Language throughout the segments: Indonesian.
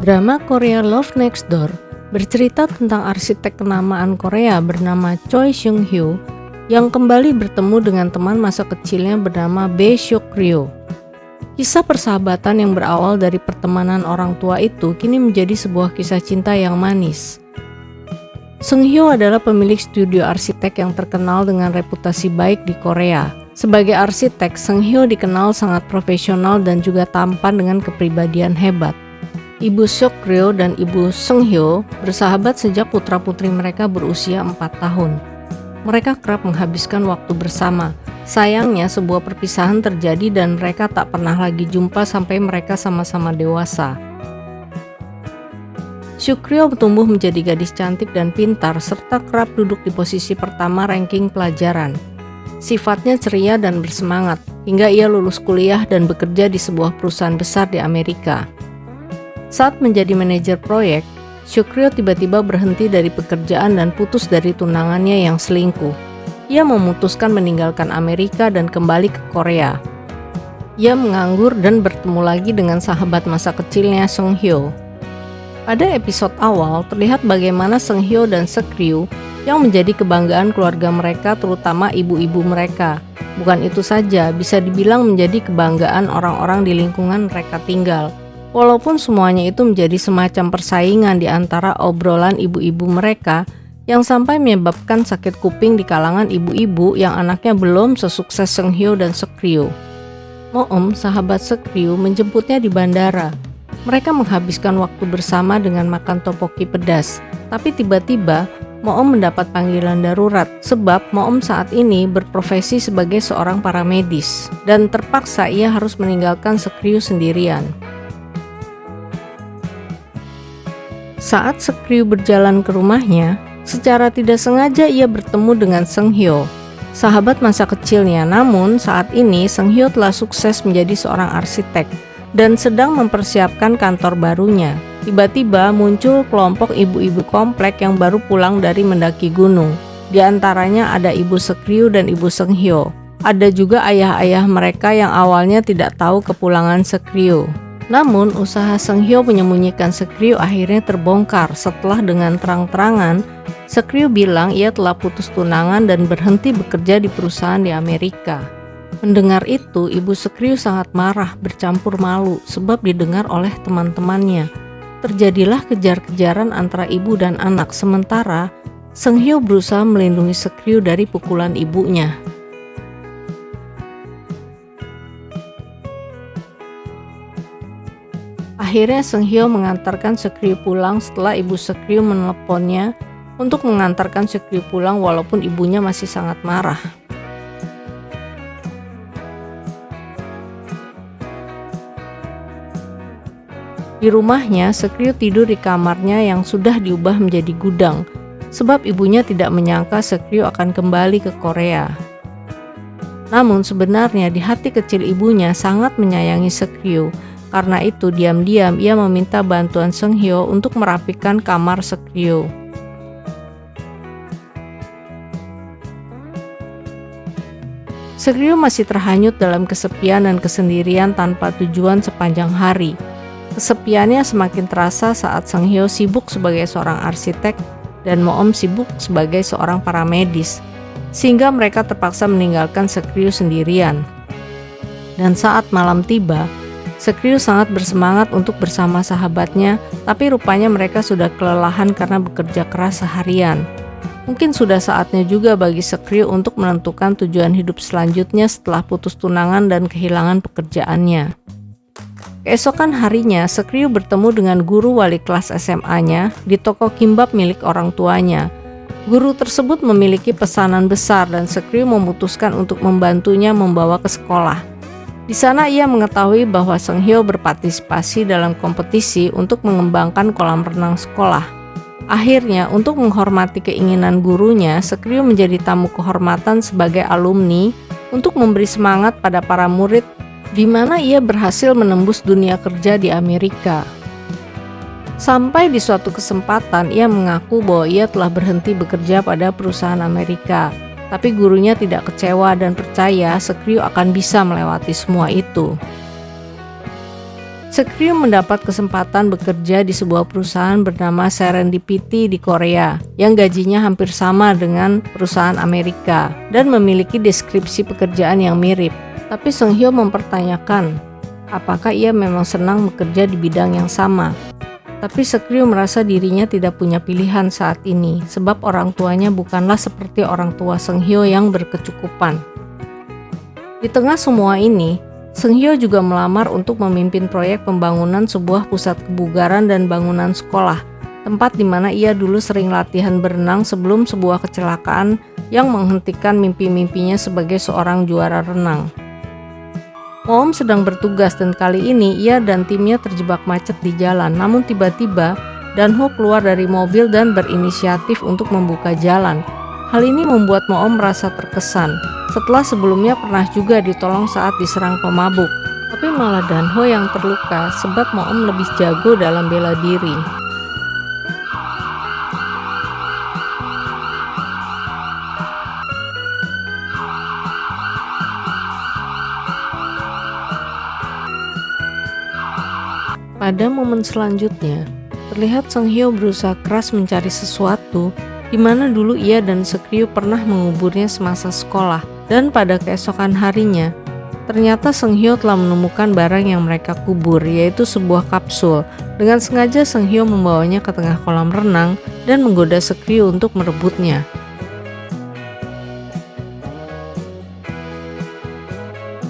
Drama Korea Love Next Door bercerita tentang arsitek kenamaan Korea bernama Choi Seung-hyo yang kembali bertemu dengan teman masa kecilnya bernama Bae Seok-ryo. Kisah persahabatan yang berawal dari pertemanan orang tua itu kini menjadi sebuah kisah cinta yang manis. Seung-hyo adalah pemilik studio arsitek yang terkenal dengan reputasi baik di Korea. Sebagai arsitek, Seung-hyo dikenal sangat profesional dan juga tampan dengan kepribadian hebat. Ibu Seok-ryo dan Ibu Seung-hyo bersahabat sejak putra-putri mereka berusia 4 tahun. Mereka kerap menghabiskan waktu bersama. Sayangnya sebuah perpisahan terjadi dan mereka tak pernah lagi jumpa sampai mereka sama-sama dewasa. Seok-ryo tumbuh menjadi gadis cantik dan pintar serta kerap duduk di posisi pertama ranking pelajaran. Sifatnya ceria dan bersemangat hingga ia lulus kuliah dan bekerja di sebuah perusahaan besar di Amerika. Saat menjadi manajer proyek, Seok-ryo tiba-tiba berhenti dari pekerjaan dan putus dari tunangannya yang selingkuh. Ia memutuskan meninggalkan Amerika dan kembali ke Korea. Ia menganggur dan bertemu lagi dengan sahabat masa kecilnya Seung-hyo. Pada episode awal, terlihat bagaimana Seung-hyo dan Seok-ryo yang menjadi kebanggaan keluarga mereka, terutama ibu-ibu mereka. Bukan itu saja, bisa dibilang menjadi kebanggaan orang-orang di lingkungan mereka tinggal. Walaupun semuanya itu menjadi semacam persaingan di antara obrolan ibu-ibu mereka yang sampai menyebabkan sakit kuping di kalangan ibu-ibu yang anaknya belum sesukses Seung-hyo dan Seok-ryo. Moem, sahabat Seok-ryo, menjemputnya di bandara. Mereka menghabiskan waktu bersama dengan makan tteokbokki pedas. Tapi tiba-tiba Moem mendapat panggilan darurat sebab Moem saat ini berprofesi sebagai seorang paramedis dan terpaksa ia harus meninggalkan Seok-ryo sendirian. Saat Seok-ryo berjalan ke rumahnya, secara tidak sengaja ia bertemu dengan Seung-hyo, sahabat masa kecilnya. Namun saat ini Seung-hyo telah sukses menjadi seorang arsitek dan sedang mempersiapkan kantor barunya. Tiba-tiba muncul kelompok ibu-ibu komplek yang baru pulang dari mendaki gunung. Di antaranya ada ibu Seok-ryo dan ibu Seung-hyo. Ada juga ayah-ayah mereka yang awalnya tidak tahu kepulangan Seok-ryo. Namun, usaha Seung-hyo menyembunyikan Seok-ryo akhirnya terbongkar setelah dengan terang-terangan Seok-ryo bilang ia telah putus tunangan dan berhenti bekerja di perusahaan di Amerika. Mendengar itu, ibu Seok-ryo sangat marah bercampur malu sebab didengar oleh teman-temannya. Terjadilah kejar-kejaran antara ibu dan anak, sementara Seung-hyo berusaha melindungi Seok-ryo dari pukulan ibunya. Akhirnya Seung-hyo mengantarkan Seok-ryo pulang setelah ibu Seok-ryo meneleponnya untuk mengantarkan Seok-ryo pulang walaupun ibunya masih sangat marah. Di rumahnya, Seok-ryo tidur di kamarnya yang sudah diubah menjadi gudang sebab ibunya tidak menyangka Seok-ryo akan kembali ke Korea. Namun sebenarnya di hati kecil ibunya sangat menyayangi Seok-ryo. Karena itu diam-diam ia meminta bantuan Seung-hyo untuk merapikan kamar Seok-ryo. Seok-ryo masih terhanyut dalam kesepian dan kesendirian tanpa tujuan sepanjang hari. Kesepiannya semakin terasa saat Seung-hyo sibuk sebagai seorang arsitek dan Moem sibuk sebagai seorang paramedis, sehingga mereka terpaksa meninggalkan Seok-ryo sendirian. Dan saat malam tiba, Seok-ryo sangat bersemangat untuk bersama sahabatnya, tapi rupanya mereka sudah kelelahan karena bekerja keras seharian. Mungkin sudah saatnya juga bagi Seok-ryo untuk menentukan tujuan hidup selanjutnya setelah putus tunangan dan kehilangan pekerjaannya. Keesokan harinya, Seok-ryo bertemu dengan guru wali kelas SMA-nya di toko kimbap milik orang tuanya. Guru tersebut memiliki pesanan besar dan Seok-ryo memutuskan untuk membantunya membawa ke sekolah. Di sana ia mengetahui bahwa Seung-hyo berpartisipasi dalam kompetisi untuk mengembangkan kolam renang sekolah. Akhirnya, untuk menghormati keinginan gurunya, Seok-ryo menjadi tamu kehormatan sebagai alumni untuk memberi semangat pada para murid di mana ia berhasil menembus dunia kerja di Amerika. Sampai di suatu kesempatan ia mengaku bahwa ia telah berhenti bekerja pada perusahaan Amerika. Tapi gurunya tidak kecewa dan percaya Seok-ryo akan bisa melewati semua itu. Seok-ryu mendapat kesempatan bekerja di sebuah perusahaan bernama Serendipity di Korea yang gajinya hampir sama dengan perusahaan Amerika dan memiliki deskripsi pekerjaan yang mirip. Tapi Seong-hyo mempertanyakan apakah ia memang senang bekerja di bidang yang sama. Tapi Seok-ryu merasa dirinya tidak punya pilihan saat ini sebab orang tuanya bukanlah seperti orang tua Seong-hyo yang berkecukupan. Di tengah semua ini, Seong-hyo juga melamar untuk memimpin proyek pembangunan sebuah pusat kebugaran dan bangunan sekolah, tempat di mana ia dulu sering latihan berenang sebelum sebuah kecelakaan yang menghentikan mimpi-mimpinya sebagai seorang juara renang. Moom sedang bertugas dan kali ini ia dan timnya terjebak macet di jalan, namun tiba-tiba Dan-ho keluar dari mobil dan berinisiatif untuk membuka jalan. Hal ini membuat Moom merasa terkesan, setelah sebelumnya pernah juga ditolong saat diserang pemabuk. Tapi malah Dan-ho yang terluka sebab Moom lebih jago dalam bela diri. Pada momen selanjutnya, terlihat Seong-hyo berusaha keras mencari sesuatu di mana dulu ia dan Seok-ryu pernah menguburnya semasa sekolah. Dan pada keesokan harinya, ternyata Seong-hyo telah menemukan barang yang mereka kubur, yaitu sebuah kapsul. Dengan sengaja Seong-hyo membawanya ke tengah kolam renang dan menggoda Seok-ryu untuk merebutnya.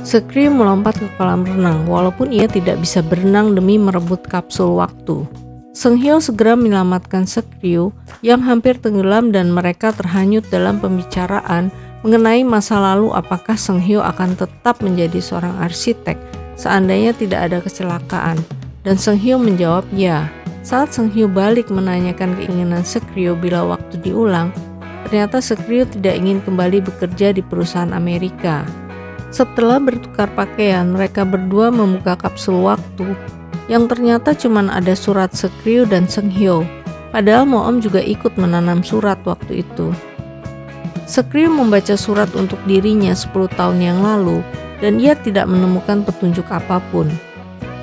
Seok-ryu melompat ke kolam renang walaupun ia tidak bisa berenang demi merebut kapsul waktu. Seong-hyo segera menyelamatkan Seok-ryu yang hampir tenggelam dan mereka terhanyut dalam pembicaraan mengenai masa lalu apakah Seong-hyo akan tetap menjadi seorang arsitek seandainya tidak ada kecelakaan. Dan Seong-hyo menjawab ya. Saat Seong-hyo balik menanyakan keinginan Seok-ryu bila waktu diulang, ternyata Seok-ryu tidak ingin kembali bekerja di perusahaan Amerika. Setelah bertukar pakaian, mereka berdua membuka kapsul waktu yang ternyata cuma ada surat Seok-ryu dan Seong-hyo. Padahal Moom juga ikut menanam surat waktu itu. Seok-ryu membaca surat untuk dirinya 10 tahun yang lalu dan ia tidak menemukan petunjuk apapun.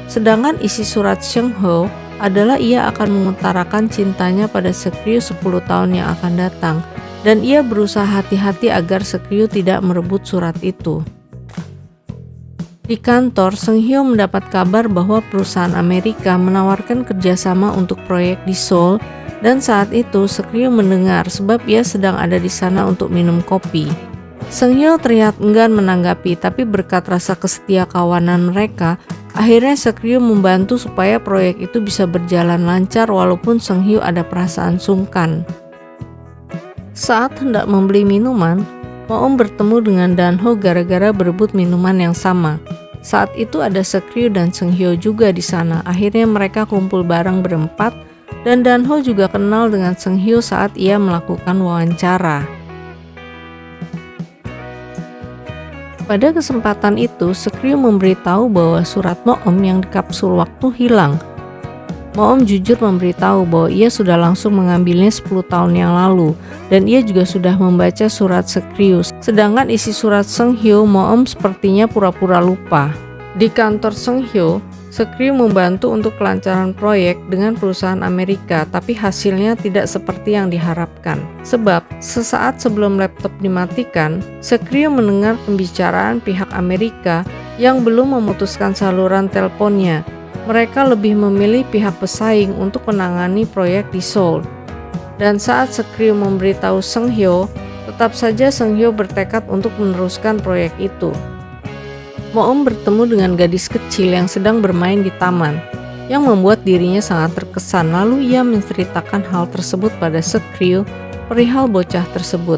Sedangkan isi surat Seong-hyo adalah ia akan mengutarakan cintanya pada Seok-ryu 10 tahun yang akan datang dan ia berusaha hati-hati agar Seok-ryu tidak merebut surat itu. Di kantor, Seong-hyo mendapat kabar bahwa perusahaan Amerika menawarkan kerjasama untuk proyek di Seoul dan saat itu Seok-ryu mendengar sebab ia sedang ada di sana untuk minum kopi. Seong-hyo terlihat enggan menanggapi tapi berkat rasa kesetia kawanan mereka, akhirnya Seok-ryu membantu supaya proyek itu bisa berjalan lancar walaupun Seong-hyo ada perasaan sungkan. Saat hendak membeli minuman, Moom bertemu dengan Dan-ho gara-gara berebut minuman yang sama. Saat itu ada Seok-ryu dan Seong-hyo juga di sana. Akhirnya mereka kumpul bareng berempat dan Dan-ho juga kenal dengan Seong-hyo saat ia melakukan wawancara. Pada kesempatan itu, Seok-ryu memberitahu bahwa surat Moom yang di kapsul waktu hilang. Moom jujur memberitahu bahwa ia sudah langsung mengambilnya 10 tahun yang lalu dan ia juga sudah membaca surat Seok-ryu. Sedangkan isi surat Seong-hyo, Moom sepertinya pura-pura lupa. Di kantor Seong-hyo, Seok-ryu membantu untuk kelancaran proyek dengan perusahaan Amerika, tapi hasilnya tidak seperti yang diharapkan. Sebab, sesaat sebelum laptop dimatikan, Seok-ryu mendengar pembicaraan pihak Amerika yang belum memutuskan saluran teleponnya. Mereka lebih memilih pihak pesaing untuk menangani proyek di Seoul. Dan saat Seok-ryu memberitahu Seong-hyo, tetap saja Seong-hyo bertekad untuk meneruskan proyek itu. Moom bertemu dengan gadis kecil yang sedang bermain di taman, yang membuat dirinya sangat terkesan. Lalu ia menceritakan hal tersebut pada Seok-ryu perihal bocah tersebut.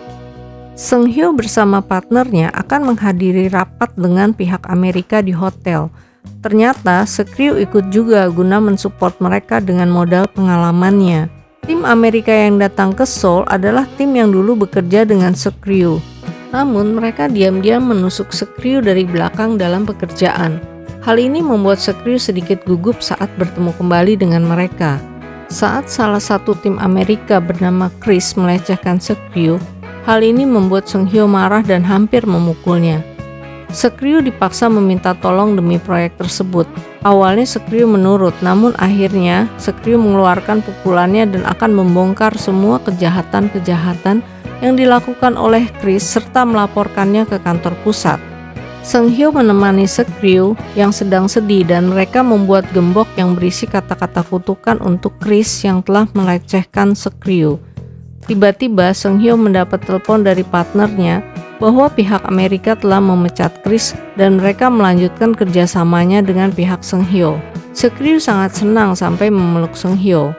Seong-hyo bersama partnernya akan menghadiri rapat dengan pihak Amerika di hotel. Ternyata Seok-ryu ikut juga guna mensupport mereka dengan modal pengalamannya. Tim Amerika yang datang ke Seoul adalah tim yang dulu bekerja dengan Seok-ryu. Namun mereka diam-diam menusuk Seok-ryu dari belakang dalam pekerjaan. Hal ini membuat Seok-ryu sedikit gugup saat bertemu kembali dengan mereka. Saat salah satu tim Amerika bernama Chris melecehkan Seok-ryu, hal ini membuat Seong-hyo marah dan hampir memukulnya. Seok-ryu dipaksa meminta tolong demi proyek tersebut. Awalnya Sekryu menurut, namun akhirnya Sekryu mengeluarkan pukulannya dan akan membongkar semua kejahatan-kejahatan yang dilakukan oleh Chris serta melaporkannya ke kantor pusat. Seung-hyo menemani Sekryu yang sedang sedih dan mereka membuat gembok yang berisi kata-kata kutukan untuk Chris yang telah melecehkan Sekryu. Tiba-tiba Seung-hyo mendapat telepon dari partnernya bahwa pihak Amerika telah memecat Chris dan mereka melanjutkan kerjasamanya dengan pihak Seung-hyo. Sekryu sangat senang sampai memeluk Seung-hyo.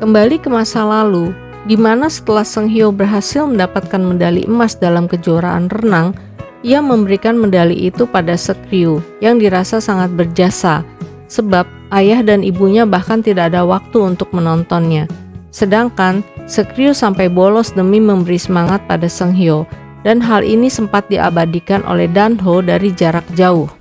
Kembali ke masa lalu, di mana setelah Seung-hyo berhasil mendapatkan medali emas dalam kejuaraan renang, ia memberikan medali itu pada Sekryu yang dirasa sangat berjasa, sebab ayah dan ibunya bahkan tidak ada waktu untuk menontonnya. Sedangkan Sekryu sampai bolos demi memberi semangat pada Seung-hyo, dan hal ini sempat diabadikan oleh Dan-ho dari jarak jauh.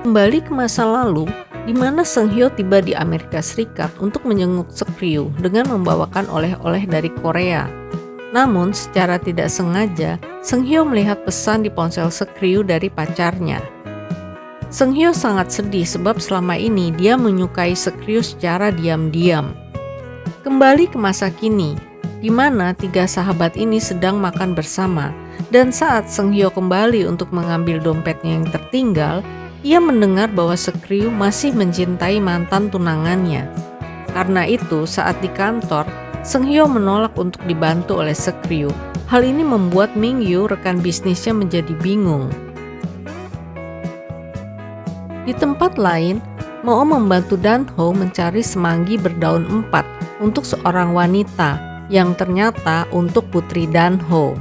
Kembali ke masa lalu, di mana Seung-hyo tiba di Amerika Serikat untuk menjenguk Sekryu dengan membawakan oleh-oleh dari Korea. Namun, secara tidak sengaja, Seung-hyo melihat pesan di ponsel Sekryu dari pacarnya. Seung-hyo sangat sedih sebab selama ini dia menyukai Sekryu secara diam-diam. Kembali ke masa kini, di mana tiga sahabat ini sedang makan bersama, dan saat Seung-hyo kembali untuk mengambil dompetnya yang tertinggal, ia mendengar bahwa Sekryu masih mencintai mantan tunangannya. Karena itu, saat di kantor, Seung-hyo menolak untuk dibantu oleh Sekryu. Hal ini membuat Mingyu, rekan bisnisnya, menjadi bingung. Di tempat lain, Moom membantu Dan-ho mencari semanggi berdaun 4 untuk seorang wanita yang ternyata untuk putri Dan-ho.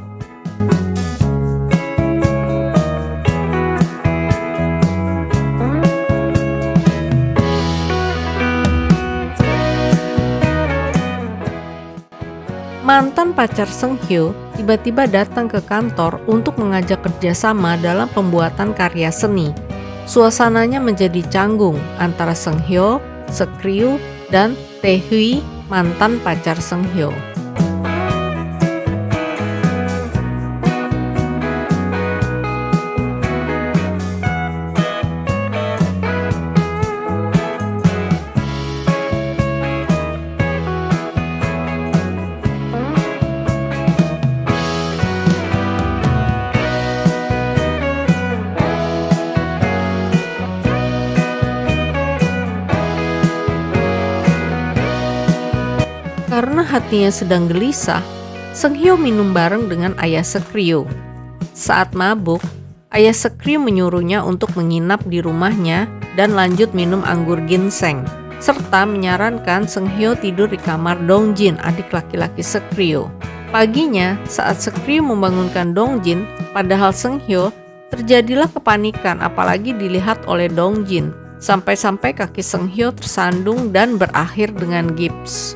Mantan pacar Seung-hyo tiba-tiba datang ke kantor untuk mengajak kerjasama dalam pembuatan karya seni. Suasananya menjadi canggung antara Seung-hyo, Sekryu, dan Tae-hwi, mantan pacar Seung-hyo. Karena hatinya sedang gelisah, Seung-hyo minum bareng dengan ayah Sekryu. Saat mabuk, ayah Sekryu menyuruhnya untuk menginap di rumahnya dan lanjut minum anggur ginseng, serta menyarankan Seung-hyo tidur di kamar Dongjin, adik laki-laki Sekryu. Paginya, saat Sekryu membangunkan Dongjin, padahal Seung-hyo, terjadilah kepanikan apalagi dilihat oleh Dongjin, sampai-sampai kaki Seung-hyo tersandung dan berakhir dengan gips.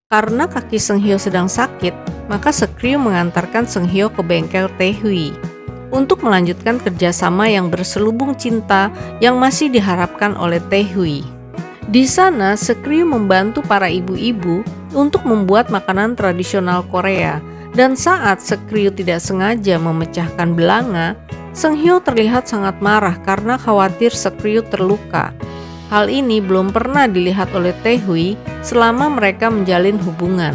Karena kaki Seung-hyo sedang sakit, maka Sekryu mengantarkan Seung-hyo ke bengkel Tae-hwi untuk melanjutkan kerjasama yang berselubung cinta yang masih diharapkan oleh Tae-hwi. Di sana, Sekryu membantu para ibu-ibu untuk membuat makanan tradisional Korea, dan saat Sekryu tidak sengaja memecahkan belanga, Seung-hyo terlihat sangat marah karena khawatir Sekryu terluka. Hal ini belum pernah dilihat oleh Tae-hwi selama mereka menjalin hubungan.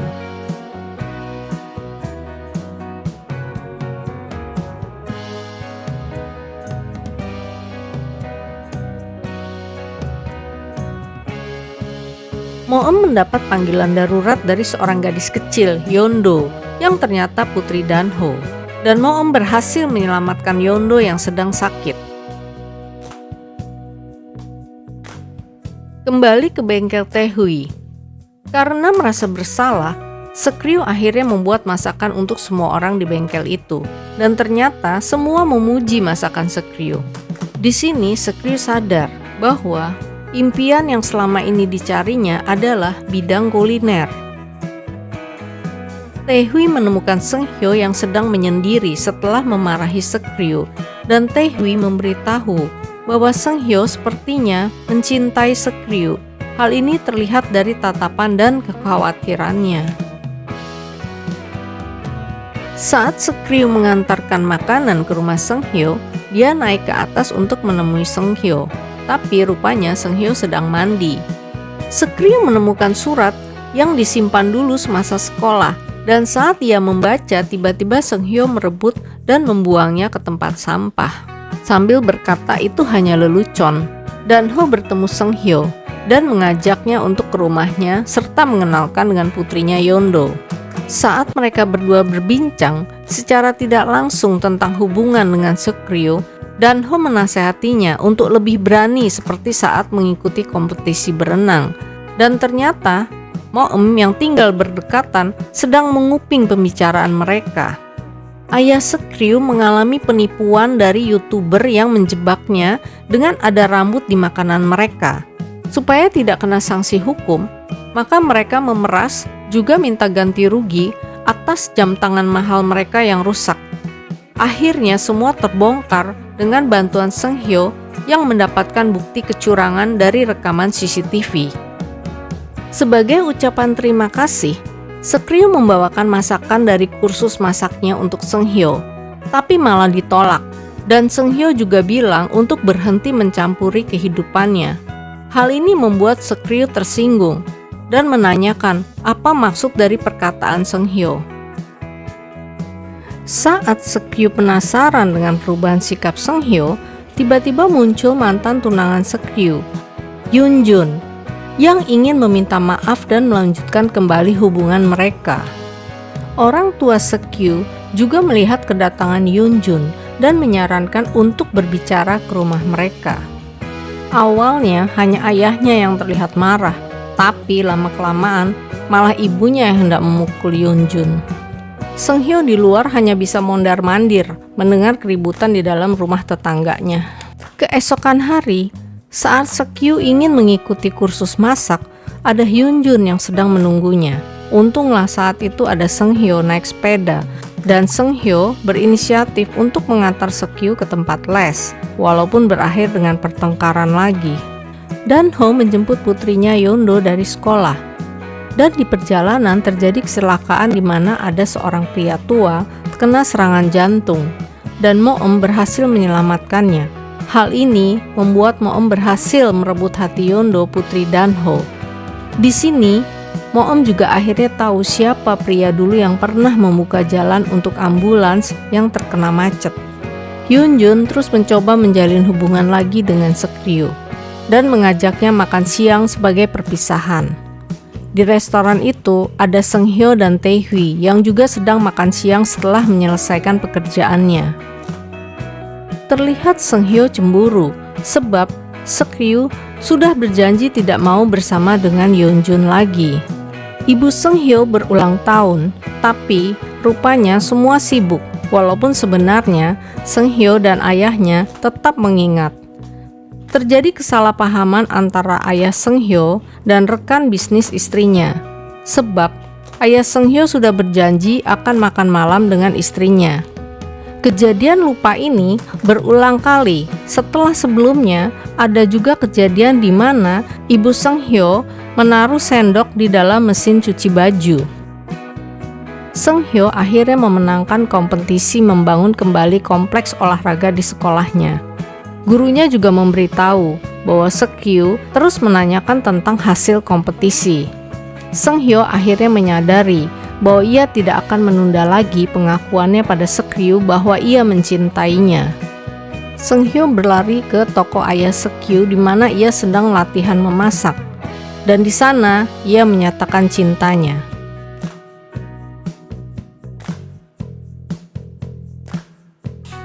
Moem mendapat panggilan darurat dari seorang gadis kecil, Yeon-do, yang ternyata putri Dan-ho, dan Moem berhasil menyelamatkan Yeon-do yang sedang sakit. Kembali ke bengkel Tae-hwi. Karena merasa bersalah, Sekryu akhirnya membuat masakan untuk semua orang di bengkel itu, dan ternyata semua memuji masakan Sekryu. Di sini Sekryu sadar bahwa impian yang selama ini dicarinya adalah bidang kuliner. Taehui menemukan Seunghyo yang sedang menyendiri setelah memarahi Sekryu, dan Taehui memberitahu bahwa Seunghyo sepertinya mencintai Sekryu. Hal ini terlihat dari tatapan dan kekhawatirannya. Saat Sekryu mengantarkan makanan ke rumah Seunghyo, dia naik ke atas untuk menemui Seunghyo, tapi rupanya Seunghyo sedang mandi. Sekryu menemukan surat yang disimpan dulu semasa sekolah, dan saat ia membaca, tiba-tiba Seunghyo merebut dan membuangnya ke tempat sampah. Sambil berkata itu hanya lelucon, Danho bertemu Seunghyo dan mengajaknya untuk ke rumahnya serta mengenalkan dengan putrinya Yeondo. Saat mereka berdua berbincang secara tidak langsung tentang hubungan dengan Sekryu, Danho menasehatinya untuk lebih berani seperti saat mengikuti kompetisi berenang. Dan ternyata Moem yang tinggal berdekatan sedang menguping pembicaraan mereka. Ayah Sekryu mengalami penipuan dari YouTuber yang menjebaknya dengan ada rambut di makanan mereka. Supaya tidak kena sanksi hukum, maka mereka memeras juga minta ganti rugi atas jam tangan mahal mereka yang rusak. Akhirnya semua terbongkar dengan bantuan Seunghyo yang mendapatkan bukti kecurangan dari rekaman CCTV. Sebagai ucapan terima kasih, Sekryu membawakan masakan dari kursus masaknya untuk Seunghyo, tapi malah ditolak. Dan Seunghyo juga bilang untuk berhenti mencampuri kehidupannya. Hal ini membuat Sekryu tersinggung dan menanyakan apa maksud dari perkataan Seunghyo. Saat Sekryu penasaran dengan perubahan sikap Seunghyo, tiba-tiba muncul mantan tunangan Sekryu, Yoonjun, yang ingin meminta maaf dan melanjutkan kembali hubungan mereka. Orang tua Sekryu juga melihat kedatangan Yoonjun dan menyarankan untuk berbicara ke rumah mereka. Awalnya hanya ayahnya yang terlihat marah, tapi lama-kelamaan malah ibunya yang hendak memukul Yoonjun. Seunghyo di luar hanya bisa mondar-mandir mendengar keributan di dalam rumah tetangganya. Keesokan hari, saat Sekryu ingin mengikuti kursus masak, ada Yoonjun yang sedang menunggunya. Untunglah saat itu ada Seunghyo naik sepeda, dan Seunghyo berinisiatif untuk mengantar Sekryu ke tempat les, walaupun berakhir dengan pertengkaran lagi. Danho menjemput putrinya Yeondo dari sekolah, dan di perjalanan terjadi kecelakaan di mana ada seorang pria tua terkena serangan jantung, dan Moem berhasil menyelamatkannya. Hal ini membuat Moem berhasil merebut hati Yeondo, putri Danho. Di sini, Moem juga akhirnya tahu siapa pria dulu yang pernah membuka jalan untuk ambulans yang terkena macet. Yoonjun terus mencoba menjalin hubungan lagi dengan Sekryu dan mengajaknya makan siang sebagai perpisahan. Di restoran itu ada Seunghyo dan Taehui yang juga sedang makan siang setelah menyelesaikan pekerjaannya. Terlihat Seunghyo cemburu sebab Sekryu sudah berjanji tidak mau bersama dengan Yoonjun lagi. Ibu Seunghyo berulang tahun, tapi rupanya semua sibuk, walaupun sebenarnya Seunghyo dan ayahnya tetap mengingat. Terjadi kesalahpahaman antara ayah Seunghyo dan rekan bisnis istrinya, sebab ayah Seunghyo sudah berjanji akan makan malam dengan istrinya. Kejadian lupa ini berulang kali setelah sebelumnya ada juga kejadian di mana ibu Seunghyo menaruh sendok di dalam mesin cuci baju. Seunghyo akhirnya memenangkan kompetisi membangun kembali kompleks olahraga di sekolahnya. Gurunya juga memberitahu bahwa Sekryu terus menanyakan tentang hasil kompetisi. Seunghyo akhirnya menyadari bahwa ia tidak akan menunda lagi pengakuannya pada Sekryu bahwa ia mencintainya. Seunghyo berlari ke toko ayah Sekryu di mana ia sedang latihan memasak, dan di sana ia menyatakan cintanya.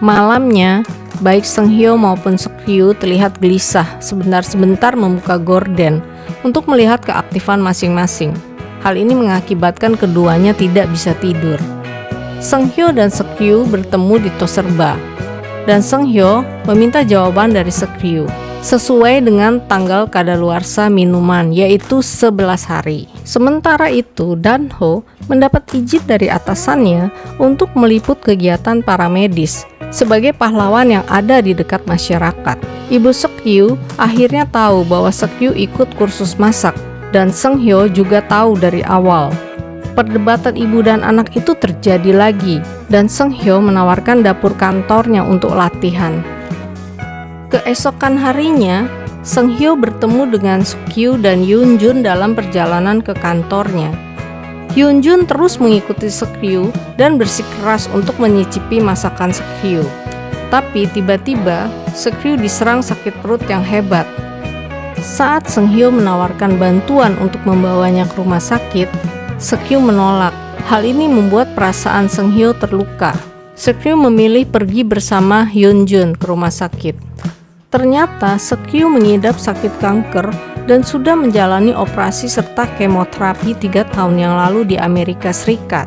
Malamnya, baik Seunghyo maupun Sekryu terlihat gelisah sebentar-sebentar membuka gorden untuk melihat keaktifan masing-masing. Hal ini mengakibatkan keduanya tidak bisa tidur. Seung-hyo dan Seok-ryu bertemu di Toserba, dan Seung-hyo meminta jawaban dari Seok-ryu sesuai dengan tanggal kadaluarsa minuman, yaitu 11 hari. Sementara itu, Dan-ho mendapat izin dari atasannya untuk meliput kegiatan para medis sebagai pahlawan yang ada di dekat masyarakat. Ibu Seok-ryu akhirnya tahu bahwa Seok-ryu ikut kursus masak, dan Seung-hyo juga tahu dari awal. Perdebatan ibu dan anak itu terjadi lagi, dan Seung-hyo menawarkan dapur kantornya untuk latihan. Keesokan harinya, Seung-hyo bertemu dengan Seok-ryu dan Yoon-jun dalam perjalanan ke kantornya. Yoon-jun terus mengikuti Seok-ryu dan bersikeras untuk menyicipi masakan Seok-ryu. Tapi tiba-tiba, Seok-ryu diserang sakit perut yang hebat. Saat Seung-hyo menawarkan bantuan untuk membawanya ke rumah sakit, Seok-ryu menolak. Hal ini membuat perasaan Seung-hyo terluka. Seok-ryu memilih pergi bersama Yoon-jun ke rumah sakit. Ternyata Seok-ryu mengidap sakit kanker dan sudah menjalani operasi serta kemoterapi 3 tahun yang lalu di Amerika Serikat.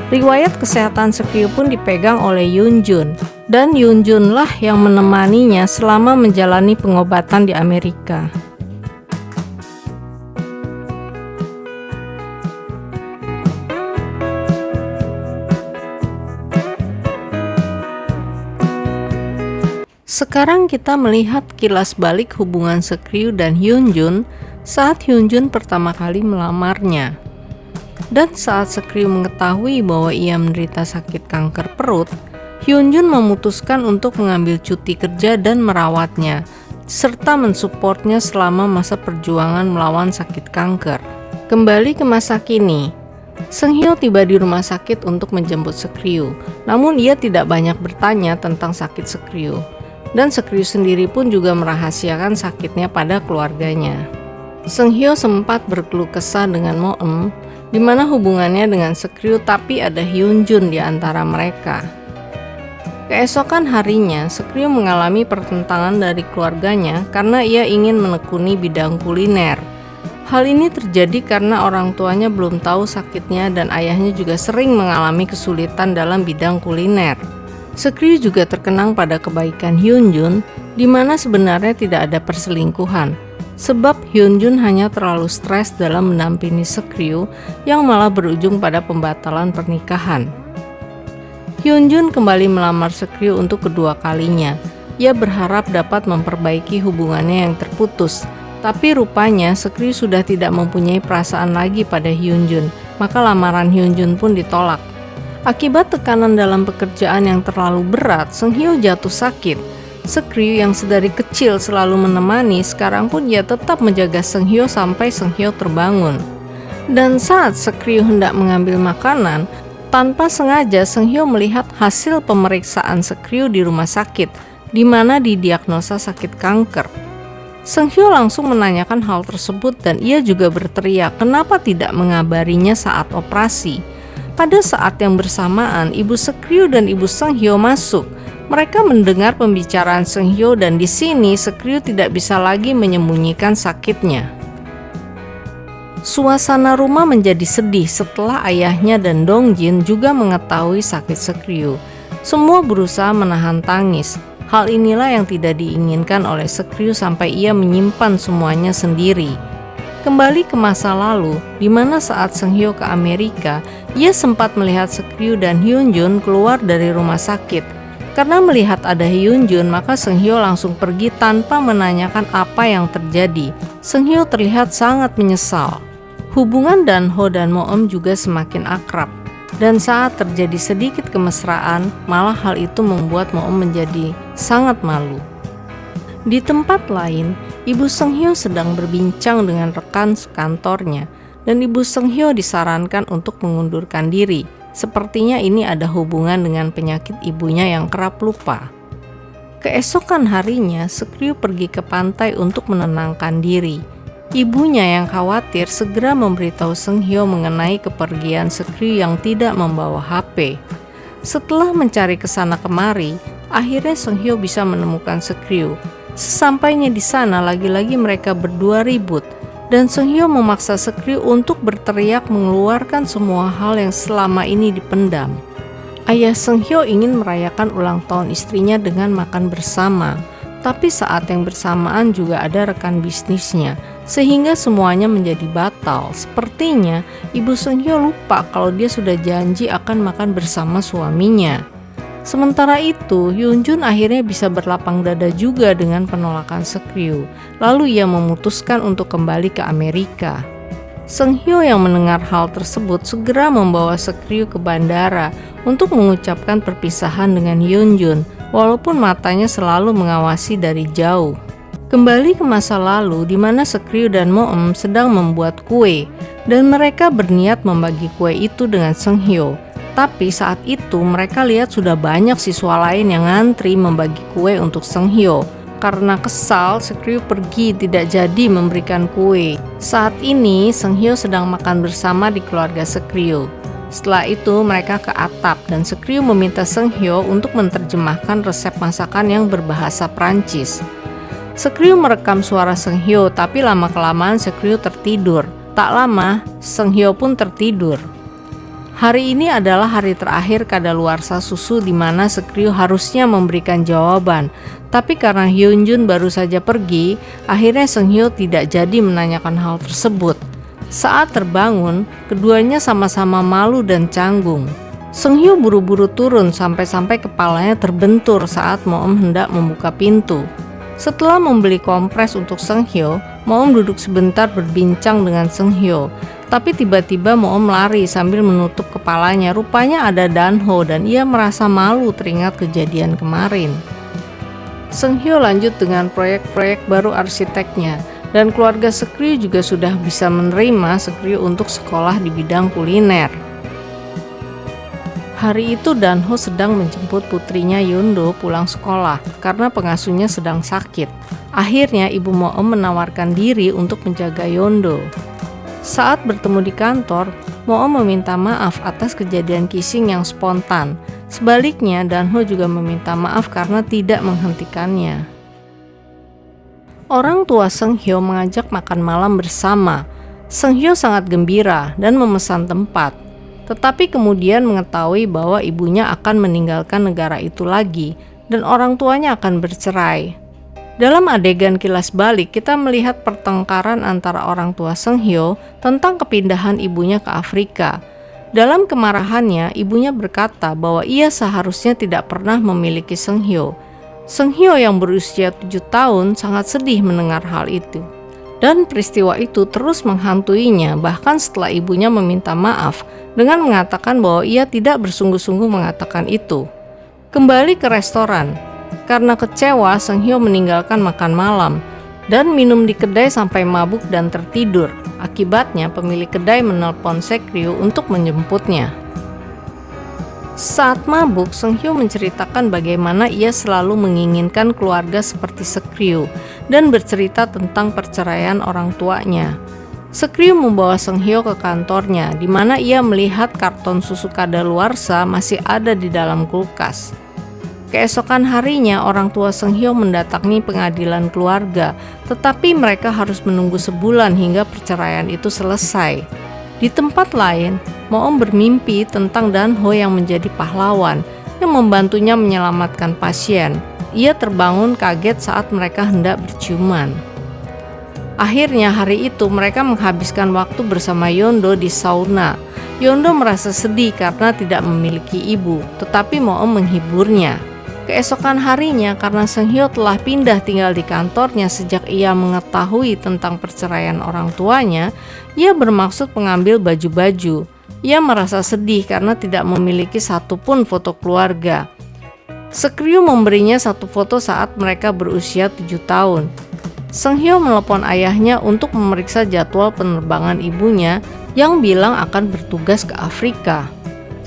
Riwayat kesehatan Seok-ryu pun dipegang oleh Yoon-jun, dan Yoon-jun lah yang menemaninya selama menjalani pengobatan di Amerika. Sekarang kita melihat kilas balik hubungan Seok-ryu dan Hyun-jun saat Hyun-jun pertama kali melamarnya. Dan saat Seok-ryu mengetahui bahwa ia menderita sakit kanker perut, Hyun-jun memutuskan untuk mengambil cuti kerja dan merawatnya, serta mensupportnya selama masa perjuangan melawan sakit kanker. Kembali ke masa kini, Seung-hyo tiba di rumah sakit untuk menjemput Seok-ryu, namun ia tidak banyak bertanya tentang sakit Seok-ryu. Dan Seok-ryu sendiri pun juga merahasiakan sakitnya pada keluarganya. Seung-hyo sempat berkeluh kesah dengan Mo-eum, di mana hubungannya dengan Seok-ryu tapi ada Hyun-jun di antara mereka. Keesokan harinya, Seok-ryu mengalami pertentangan dari keluarganya karena ia ingin menekuni bidang kuliner. Hal ini terjadi karena orang tuanya belum tahu sakitnya dan ayahnya juga sering mengalami kesulitan dalam bidang kuliner. Seok-ryu juga terkenang pada kebaikan Hyun-jun, di mana sebenarnya tidak ada perselingkuhan, sebab Hyun-jun hanya terlalu stres dalam mendampingi Seok-ryu yang malah berujung pada pembatalan pernikahan. Hyun-jun kembali melamar Seok-ryu untuk kedua kalinya. Ia berharap dapat memperbaiki hubungannya yang terputus, tapi rupanya Seok-ryu sudah tidak mempunyai perasaan lagi pada Hyun-jun, maka lamaran Hyun-jun pun ditolak. Akibat tekanan dalam pekerjaan yang terlalu berat, Seung-hyo jatuh sakit. Seok-ryu yang sedari kecil selalu menemani, sekarang pun ia tetap menjaga Seung-hyo sampai Seung-hyo terbangun. Dan saat Seok-ryu hendak mengambil makanan, tanpa sengaja Seung-hyo melihat hasil pemeriksaan Seok-ryu di rumah sakit, di mana didiagnosa sakit kanker. Seung-hyo langsung menanyakan hal tersebut dan ia juga berteriak kenapa tidak mengabarinya saat operasi. Pada saat yang bersamaan, ibu Seok-ryu dan ibu Seung-hyo masuk. Mereka mendengar pembicaraan Seung-hyo dan di sini Seok-ryu tidak bisa lagi menyembunyikan sakitnya. Suasana rumah menjadi sedih setelah ayahnya dan Dong-jin juga mengetahui sakit Seok-ryu. Semua berusaha menahan tangis. Hal inilah yang tidak diinginkan oleh Seok-ryu sampai ia menyimpan semuanya sendiri. Kembali ke masa lalu, di mana saat Seung-hyo ke Amerika, ia sempat melihat Seok-ryu dan Hyun-jun keluar dari rumah sakit. Karena melihat ada Hyun-jun, maka Seung-hyo langsung pergi tanpa menanyakan apa yang terjadi. Seung-hyo terlihat sangat menyesal. Hubungan Dan-ho dan Mo-eum juga semakin akrab. Dan saat terjadi sedikit kemesraan, malah hal itu membuat Mo-eum menjadi sangat malu. Di tempat lain, Ibu Seung-hyo sedang berbincang dengan rekan sekantornya, dan Ibu Seung-hyo disarankan untuk mengundurkan diri. Sepertinya ini ada hubungan dengan penyakit ibunya yang kerap lupa. Keesokan harinya, Seok-ryu pergi ke pantai untuk menenangkan diri. Ibunya yang khawatir segera memberitahu Seung-hyo mengenai kepergian Seok-ryu yang tidak membawa HP. Setelah mencari kesana kemari, akhirnya Seung-hyo bisa menemukan Seok-ryu. Sesampainya di sana, lagi-lagi mereka berdua ribut. dan Seung Hyo memaksa Seok-ryu untuk berteriak mengeluarkan semua hal yang selama ini dipendam. Ayah Seung Hyo ingin merayakan ulang tahun istrinya dengan makan bersama, tapi saat yang bersamaan juga ada rekan bisnisnya, sehingga semuanya menjadi batal. Sepertinya ibu Seung Hyo lupa kalau dia sudah janji akan makan bersama suaminya. Sementara itu, Yoon Jun akhirnya bisa berlapang dada juga dengan penolakan Seok-ryu. Lalu ia memutuskan untuk kembali ke Amerika. Seung Hyo yang mendengar hal tersebut segera membawa Seok-ryu ke bandara untuk mengucapkan perpisahan dengan Yoon Jun, walaupun matanya selalu mengawasi dari jauh. Kembali ke masa lalu di mana Seok-ryu dan Mo-eum sedang membuat kue, dan mereka berniat membagi kue itu dengan Seung Hyo. Tapi saat itu mereka lihat sudah banyak siswa lain yang ngantri membagi kue untuk Seung Hyo. Karena kesal, Seok-ryu pergi tidak jadi memberikan kue. Saat ini Seung Hyo sedang makan bersama di keluarga Seok-ryu. Setelah itu mereka ke atap dan Seok-ryu meminta Seung Hyo untuk menerjemahkan resep masakan yang berbahasa Prancis. Seok-ryu merekam suara Seung Hyo, tapi lama-kelamaan Seok-ryu tertidur. Tak lama, Seung Hyo pun tertidur. Hari ini adalah hari terakhir kadaluarsa susu di mana Seok-ryu harusnya memberikan jawaban. Tapi karena Yoon Jun baru saja pergi, akhirnya Seung Hyo tidak jadi menanyakan hal tersebut. Saat terbangun, keduanya sama-sama malu dan canggung. Seung Hyo buru-buru turun sampai-sampai kepalanya terbentur saat Mo-eum hendak membuka pintu. Setelah membeli kompres untuk Seung Hyo, Mo-eum duduk sebentar berbincang dengan Seung Hyo. Tapi tiba-tiba Mo-eum lari sambil menutup kepalanya. Rupanya ada Dan-ho dan ia merasa malu teringat kejadian kemarin. Seung Hyo lanjut dengan proyek-proyek baru arsiteknya, dan keluarga Seok-ryu juga sudah bisa menerima Seok-ryu untuk sekolah di bidang kuliner. Hari itu Dan-ho sedang menjemput putrinya Yoon-do pulang sekolah karena pengasuhnya sedang sakit. Akhirnya ibu Mo-eum menawarkan diri untuk menjaga Yoon-do. Saat bertemu di kantor, Mo-eum meminta maaf atas kejadian kissing yang spontan. Sebaliknya, Dan-ho juga meminta maaf karena tidak menghentikannya. Orang tua Seung Hyo mengajak makan malam bersama. Seung Hyo sangat gembira dan memesan tempat. Tetapi kemudian mengetahui bahwa ibunya akan meninggalkan negara itu lagi dan orang tuanya akan bercerai. Dalam adegan kilas balik, kita melihat pertengkaran antara orang tua Seung Hyo tentang kepindahan ibunya ke Afrika. Dalam kemarahannya, ibunya berkata bahwa ia seharusnya tidak pernah memiliki Seung Hyo. Seung Hyo yang berusia 7 tahun sangat sedih mendengar hal itu. Dan peristiwa itu terus menghantuinya bahkan setelah ibunya meminta maaf dengan mengatakan bahwa ia tidak bersungguh-sungguh mengatakan itu. Kembali ke restoran. Karena kecewa, Seung Hyo meninggalkan makan malam dan minum di kedai sampai mabuk dan tertidur. Akibatnya, pemilik kedai menelpon Seok-ryu untuk menjemputnya. Saat mabuk, Seung Hyo menceritakan bagaimana ia selalu menginginkan keluarga seperti Seok-ryu dan bercerita tentang perceraian orang tuanya. Seok-ryu membawa Seung Hyo ke kantornya, di mana ia melihat karton susu kadaluarsa masih ada di dalam kulkas. Keesokan harinya, orang tua Seung Hyo mendatangi pengadilan keluarga, tetapi mereka harus menunggu sebulan hingga perceraian itu selesai. Di tempat lain, Mo-eum bermimpi tentang Dan-ho yang menjadi pahlawan, yang membantunya menyelamatkan pasien. Ia terbangun kaget saat mereka hendak berciuman. Akhirnya hari itu mereka menghabiskan waktu bersama Yoon-do di sauna. Yoon-do merasa sedih karena tidak memiliki ibu, tetapi Mo-eum menghiburnya. Keesokan harinya, karena Seung Hyo telah pindah tinggal di kantornya sejak ia mengetahui tentang perceraian orang tuanya, ia bermaksud mengambil baju-baju. Ia merasa sedih karena tidak memiliki satupun foto keluarga. Seok-ryu memberinya satu foto saat mereka berusia 7 tahun. Seung Hyo menelepon ayahnya untuk memeriksa jadwal penerbangan ibunya yang bilang akan bertugas ke Afrika.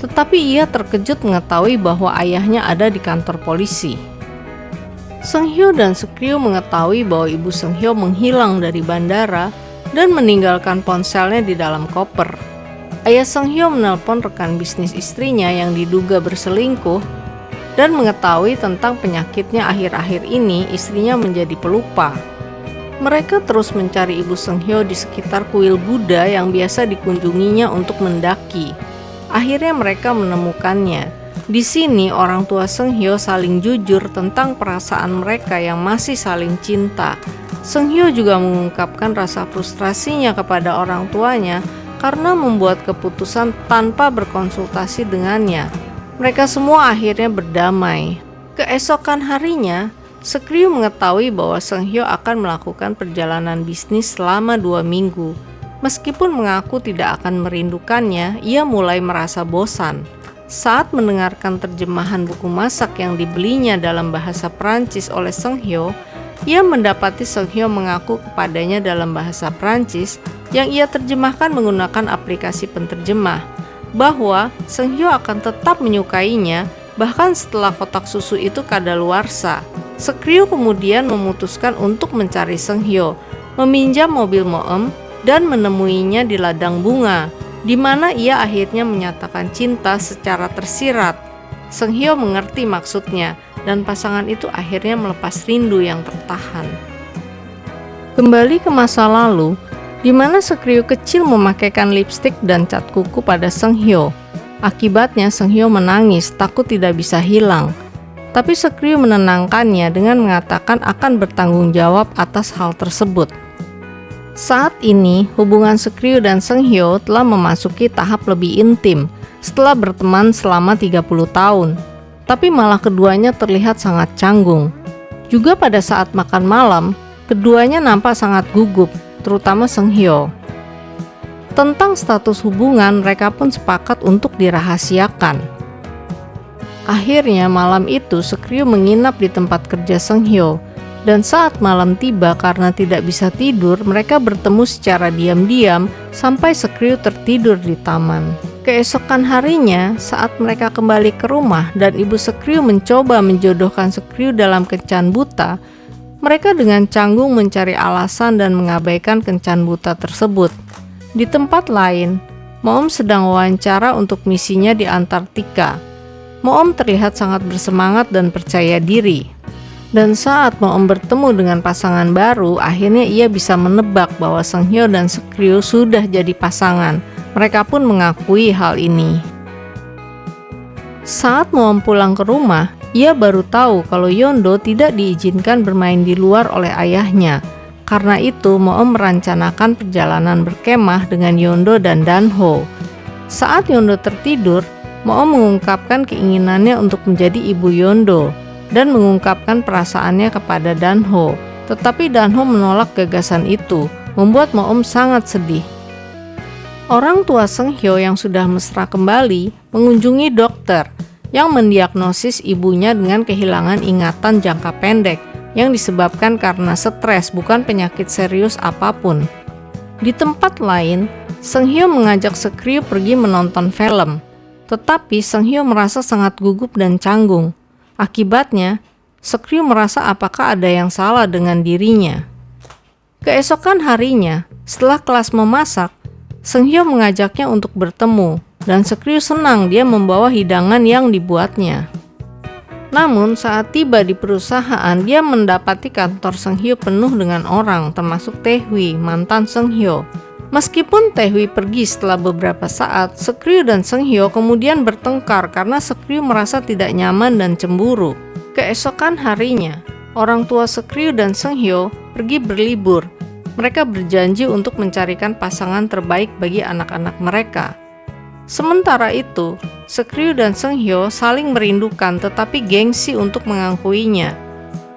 Tetapi ia terkejut mengetahui bahwa ayahnya ada di kantor polisi. Seung Hyo dan Seok-ryu mengetahui bahwa ibu Seung Hyo menghilang dari bandara dan meninggalkan ponselnya di dalam koper. Ayah Seung Hyo menelpon rekan bisnis istrinya yang diduga berselingkuh dan mengetahui tentang penyakitnya akhir-akhir ini, istrinya menjadi pelupa. Mereka terus mencari Ibu Seung-hyo di sekitar kuil Buddha yang biasa dikunjunginya untuk mendaki. Akhirnya mereka menemukannya. Di sini orang tua Seung-hyo saling jujur tentang perasaan mereka yang masih saling cinta. Seung-hyo juga mengungkapkan rasa frustrasinya kepada orang tuanya karena membuat keputusan tanpa berkonsultasi dengannya. Mereka semua akhirnya berdamai. Keesokan harinya, Seok-ryu mengetahui bahwa Seung-hyo akan melakukan perjalanan bisnis selama 2 minggu. Meskipun mengaku tidak akan merindukannya, ia mulai merasa bosan. Saat mendengarkan terjemahan buku masak yang dibelinya dalam bahasa Prancis oleh Seung-hyo, ia mendapati Seung-hyo mengaku kepadanya dalam bahasa Prancis yang ia terjemahkan menggunakan aplikasi penterjemah, bahwa Seung-hyo akan tetap menyukainya bahkan setelah kotak susu itu kadaluarsa. Seok-ryu kemudian memutuskan untuk mencari Seung-hyo, meminjam mobil Moem, dan menemuinya di ladang bunga, di mana ia akhirnya menyatakan cinta secara tersirat. Seung-hyo mengerti maksudnya, dan pasangan itu akhirnya melepas rindu yang tertahan. Kembali ke masa lalu, di mana Seok-ryu kecil memakaikan lipstik dan cat kuku pada Seung-hyo. Akibatnya Seung-hyo menangis, takut tidak bisa hilang. Tapi Seok-ryu menenangkannya dengan mengatakan akan bertanggung jawab atas hal tersebut. Saat ini, hubungan Seok-ryu dan Seung-hyo telah memasuki tahap lebih intim setelah berteman selama 30 tahun. Tapi malah keduanya terlihat sangat canggung. Juga pada saat makan malam, keduanya nampak sangat gugup, terutama Seung-hyo. Tentang status hubungan, mereka pun sepakat untuk dirahasiakan. Akhirnya malam itu Seok-ryu menginap di tempat kerja Seung-hyo, dan saat malam tiba karena tidak bisa tidur, mereka bertemu secara diam-diam sampai Seok-ryu tertidur di taman. Keesokan harinya, saat mereka kembali ke rumah dan ibu Seok-ryu mencoba menjodohkan Seok-ryu dalam kencan buta, mereka dengan canggung mencari alasan dan mengabaikan kencan buta tersebut. Di tempat lain, Moem sedang wawancara untuk misinya di Antartika. Moem terlihat sangat bersemangat dan percaya diri. Dan saat Moem bertemu dengan pasangan baru, akhirnya ia bisa menebak bahwa Seung-hyo dan Seok-ryu sudah jadi pasangan. Mereka pun mengakui hal ini. Saat Moem pulang ke rumah, ia baru tahu kalau Yeon-do tidak diizinkan bermain di luar oleh ayahnya. Karena itu, Moem merencanakan perjalanan berkemah dengan Yeon-do dan Dan-ho. Saat Yeon-do tertidur, Moem mengungkapkan keinginannya untuk menjadi ibu Yeon-do dan mengungkapkan perasaannya kepada Dan-ho. Tetapi Dan-ho menolak gagasan itu, membuat Moem sangat sedih. Orang tua Seung-hyo yang sudah mesra kembali mengunjungi dokter yang mendiagnosis ibunya dengan kehilangan ingatan jangka pendek yang disebabkan karena stres, bukan penyakit serius apapun. Di tempat lain, Seung-hyo mengajak Seok-ryu pergi menonton film. Tetapi Seung-hyo merasa sangat gugup dan canggung. Akibatnya, Seok-ryu merasa apakah ada yang salah dengan dirinya. Keesokan harinya, setelah kelas memasak, Seung-hyo mengajaknya untuk bertemu, dan Seok-ryu senang dia membawa hidangan yang dibuatnya. Namun saat tiba di perusahaan, dia mendapati kantor Seung-hyo penuh dengan orang, termasuk Tae-hwi, mantan Seung-hyo. Meskipun Tae-hwi pergi setelah beberapa saat, Seok-ryu dan Seung-hyo kemudian bertengkar karena Seok-ryu merasa tidak nyaman dan cemburu. Keesokan harinya, orang tua Seok-ryu dan Seung-hyo pergi berlibur. Mereka berjanji untuk mencarikan pasangan terbaik bagi anak-anak mereka. Sementara itu, Seok-ryu dan Seung-hyo saling merindukan tetapi gengsi untuk mengakuinya.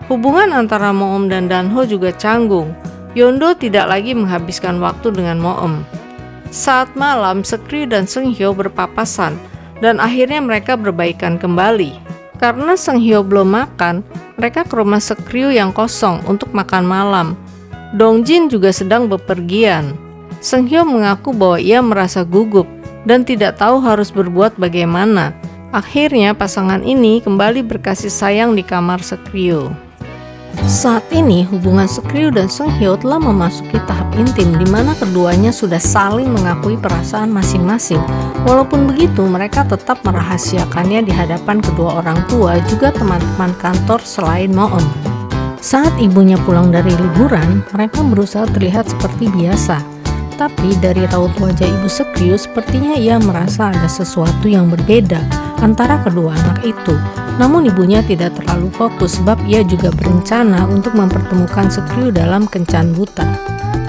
Hubungan antara Moem dan Dan-ho juga canggung. Yeon-do tidak lagi menghabiskan waktu dengan Moem. Saat malam, Seok-ryu dan Seung-hyo berpapasan dan akhirnya mereka berbaikan kembali. Karena Seung-hyo belum makan, mereka ke rumah Seok-ryu yang kosong untuk makan malam. Dong-jin juga sedang bepergian. Seung-hyo mengaku bahwa ia merasa gugup dan tidak tahu harus berbuat bagaimana. Akhirnya pasangan ini kembali berkasih sayang di kamar Seok-ryu. Saat ini hubungan Seok-ryu dan Seung-hyo telah memasuki tahap intim di mana keduanya sudah saling mengakui perasaan masing-masing. Walaupun begitu, mereka tetap merahasiakannya di hadapan kedua orang tua juga teman-teman kantor selain Moem. Saat ibunya pulang dari liburan, mereka berusaha terlihat seperti biasa. Tapi dari raut wajah Ibu Sekriu sepertinya ia merasa ada sesuatu yang berbeda antara kedua anak itu. Namun ibunya tidak terlalu fokus sebab ia juga berencana untuk mempertemukan Sekriu dalam kencan buta.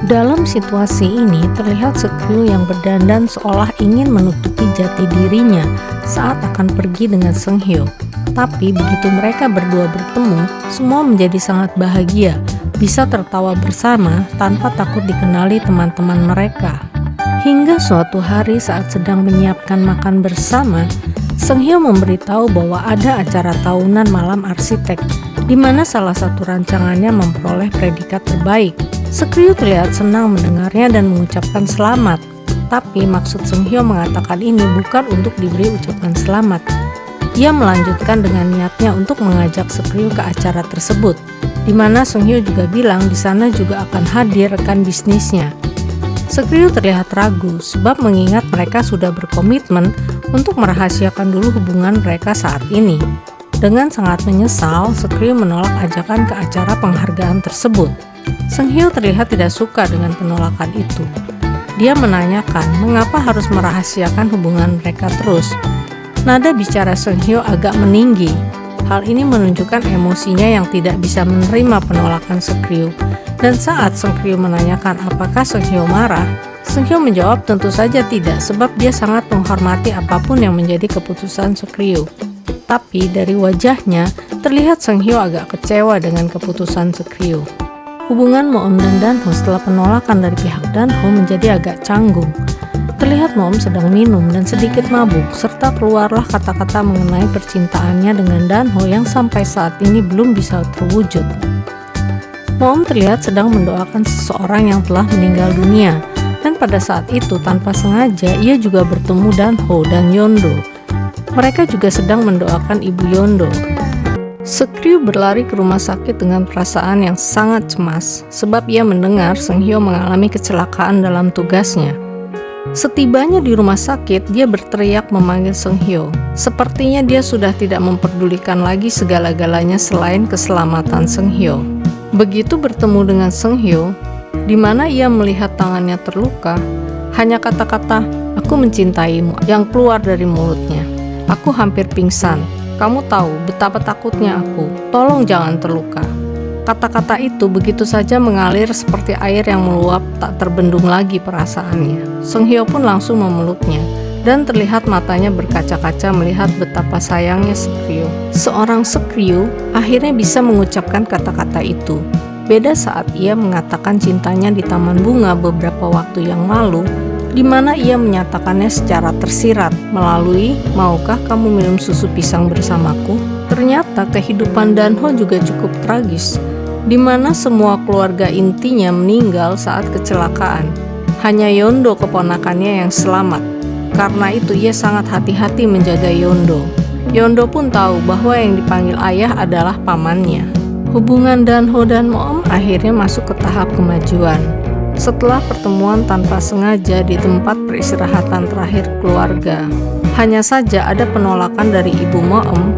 Dalam situasi ini terlihat Sekriu yang berdandan seolah ingin menutupi jati dirinya saat akan pergi dengan Seunghyo. Tapi begitu mereka berdua bertemu, semua menjadi sangat bahagia, bisa tertawa bersama tanpa takut dikenali teman-teman mereka. Hingga suatu hari saat sedang menyiapkan makan bersama, Seunghyo memberitahu bahwa ada acara tahunan malam arsitek, di mana salah satu rancangannya memperoleh predikat terbaik. Sekriu terlihat senang mendengarnya dan mengucapkan selamat. Tapi maksud Seunghyo mengatakan ini bukan untuk diberi ucapan selamat. Ia melanjutkan dengan niatnya untuk mengajak Sekriu ke acara tersebut, di mana Seunghyo juga bilang di sana juga akan hadir rekan bisnisnya. Sekriu terlihat ragu sebab mengingat mereka sudah berkomitmen untuk merahasiakan dulu hubungan mereka saat ini. Dengan sangat menyesal, Sekriu menolak ajakan ke acara penghargaan tersebut. Seunghyo terlihat tidak suka dengan penolakan itu. Dia menanyakan mengapa harus merahasiakan hubungan mereka terus. Nada bicara Seunghyo agak meninggi. Hal ini menunjukkan emosinya yang tidak bisa menerima penolakan Sekriu. Dan saat Sekriu menanyakan apakah Seunghyo marah, Seunghyo menjawab tentu saja tidak sebab dia sangat menghormati apapun yang menjadi keputusan Sekriu. Tapi dari wajahnya terlihat Seunghyo agak kecewa dengan keputusan Sekriu. Hubungan Moom dan Danho setelah penolakan dari pihak Danho menjadi agak canggung. Terlihat Moom sedang minum dan sedikit mabuk, serta keluarlah kata-kata mengenai percintaannya dengan Danho yang sampai saat ini belum bisa terwujud. Moom terlihat sedang mendoakan seseorang yang telah meninggal dunia, dan pada saat itu tanpa sengaja ia juga bertemu Danho dan Yeondo. Mereka juga sedang mendoakan ibu Yeondo. Sekriu berlari ke rumah sakit dengan perasaan yang sangat cemas, sebab ia mendengar Seunghyo mengalami kecelakaan dalam tugasnya. Setibanya di rumah sakit, dia berteriak memanggil Seunghyo. Sepertinya dia sudah tidak memperdulikan lagi segala-galanya selain keselamatan Seunghyo. Begitu bertemu dengan Seunghyo, di mana ia melihat tangannya terluka, hanya kata-kata, "Aku mencintaimu," yang keluar dari mulutnya. "Aku hampir pingsan. Kamu tahu betapa takutnya aku. Tolong jangan terluka." Kata-kata itu begitu saja mengalir seperti air yang meluap, tak terbendung lagi perasaannya. Seunghyo pun langsung memeluknya, dan terlihat matanya berkaca-kaca melihat betapa sayangnya Sekriu. Seorang Sekriu akhirnya bisa mengucapkan kata-kata itu. Beda saat ia mengatakan cintanya di taman bunga beberapa waktu yang lalu, di mana ia menyatakannya secara tersirat melalui, "Maukah kamu minum susu pisang bersamaku?" Ternyata kehidupan Danho juga cukup tragis, di mana semua keluarga intinya meninggal saat kecelakaan. Hanya Yeondo keponakannya yang selamat. Karena itu ia sangat hati-hati menjaga Yeondo. Yeondo pun tahu bahwa yang dipanggil ayah adalah pamannya. Hubungan Danho dan Moom akhirnya masuk ke tahap kemajuan. Setelah pertemuan tanpa sengaja di tempat peristirahatan terakhir keluarga, hanya saja ada penolakan dari ibu Moom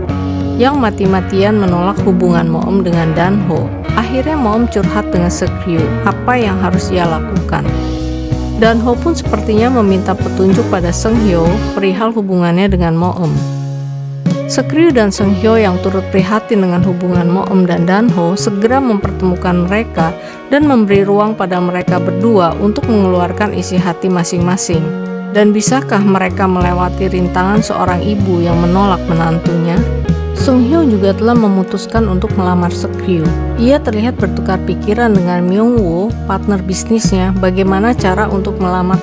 yang mati-matian menolak hubungan Moom dengan Danho. Akhirnya Moom curhat dengan Sekriu apa yang harus ia lakukan. Danho pun sepertinya meminta petunjuk pada Seunghyo perihal hubungannya dengan Moom. Sekriu dan Seunghyo yang turut prihatin dengan hubungan Moom dan Danho segera mempertemukan mereka dan memberi ruang pada mereka berdua untuk mengeluarkan isi hati masing-masing. Dan bisakah mereka melewati rintangan seorang ibu yang menolak menantunya? Seunghyo juga telah memutuskan untuk melamar Sekriu. Ia terlihat bertukar pikiran dengan Myung-woo, partner bisnisnya, bagaimana cara untuk melamar.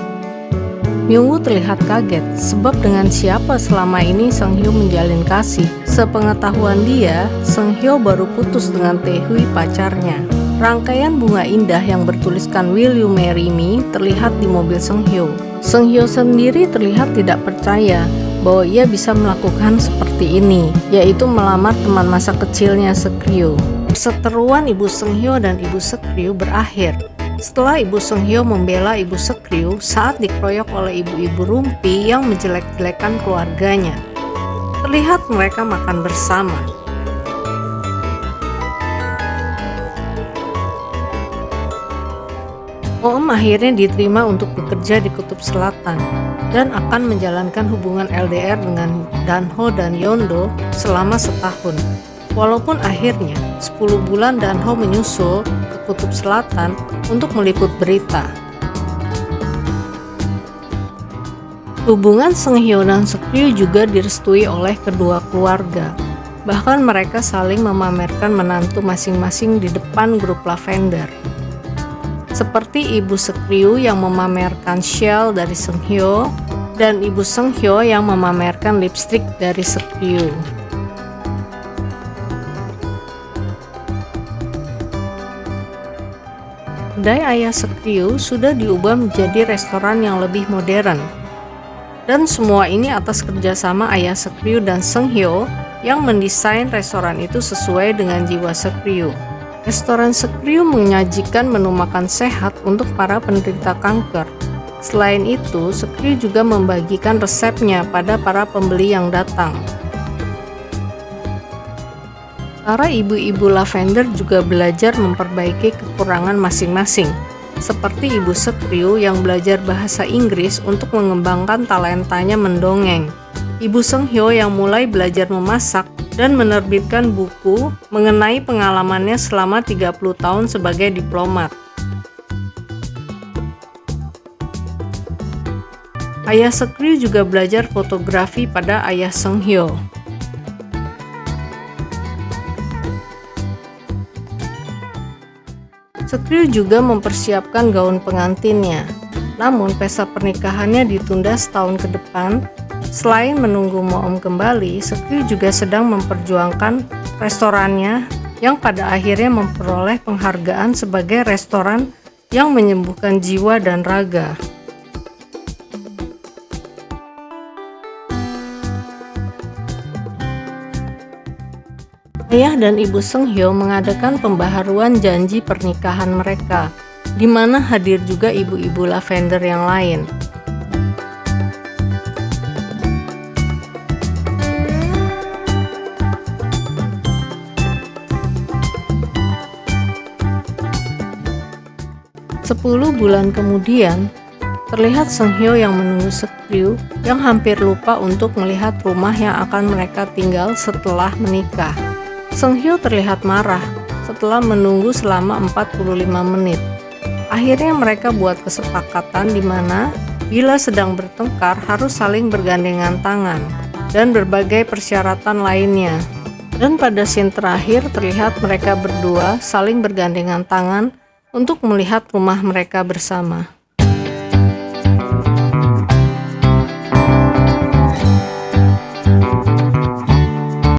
Myung-woo terlihat kaget, sebab dengan siapa selama ini Seunghyo menjalin kasih. Sepengetahuan dia, Seunghyo baru putus dengan Taehui pacarnya. Rangkaian bunga indah yang bertuliskan "Will you marry me" terlihat di mobil Seunghyo. Seunghyo sendiri terlihat tidak percaya bahwa ia bisa melakukan seperti ini, yaitu melamar teman masa kecilnya Sekriu. Perseteruan Ibu Seunghyo dan Ibu Sekriu berakhir setelah Ibu Seunghyo membela Ibu Sekriu saat dikeroyok oleh ibu-ibu rumpi yang menjelek-jelekan keluarganya. Terlihat mereka makan bersama. Moem akhirnya diterima untuk bekerja di Kutub Selatan dan akan menjalankan hubungan LDR dengan Danho dan Yeondo selama setahun. Walaupun akhirnya 10 bulan Danho menyusul ke Kutub Selatan untuk meliput berita. Hubungan Seung-hyo dan Seok-ryu juga direstui oleh kedua keluarga. Bahkan mereka saling memamerkan menantu masing-masing di depan grup Lavender. Seperti ibu Seok-ryu yang memamerkan shawl dari Seung-hyo dan ibu Seung-hyo yang memamerkan lipstik dari Seok-ryu. Kedai ayah Seok-ryu sudah diubah menjadi restoran yang lebih modern. Dan semua ini atas kerjasama ayah Seok-ryu dan Seung-hyo yang mendesain restoran itu sesuai dengan jiwa Seok-ryu. Restoran Seok-ryu menyajikan menu makan sehat untuk para penderita kanker. Selain itu, Seok-ryu juga membagikan resepnya pada para pembeli yang datang. Para ibu-ibu Lavender juga belajar memperbaiki kekurangan masing-masing. Seperti ibu Seok-ryu yang belajar bahasa Inggris untuk mengembangkan talentanya mendongeng. Ibu Seung-hyo yang mulai belajar memasak dan menerbitkan buku mengenai pengalamannya selama 30 tahun sebagai diplomat. Ayah Seok-ryu juga belajar fotografi pada ayah Seung-hyo. Seok-ryu juga mempersiapkan gaun pengantinnya. Namun pesta pernikahannya ditunda setahun ke depan. Selain menunggu Moem kembali, Seok-ryu juga sedang memperjuangkan restorannya yang pada akhirnya memperoleh penghargaan sebagai restoran yang menyembuhkan jiwa dan raga. Ayah dan ibu Seung-hyo mengadakan pembaharuan janji pernikahan mereka, di mana hadir juga ibu-ibu Lavender yang lain. Sepuluh bulan kemudian, terlihat Seung-hyo yang menunggu Seok-ryu yang hampir lupa untuk melihat rumah yang akan mereka tinggal setelah menikah. Seung-hyo terlihat marah setelah menunggu selama 45 menit. Akhirnya mereka buat kesepakatan di mana bila sedang bertengkar harus saling bergandengan tangan dan berbagai persyaratan lainnya. Dan pada scene terakhir terlihat mereka berdua saling bergandengan tangan untuk melihat rumah mereka bersama.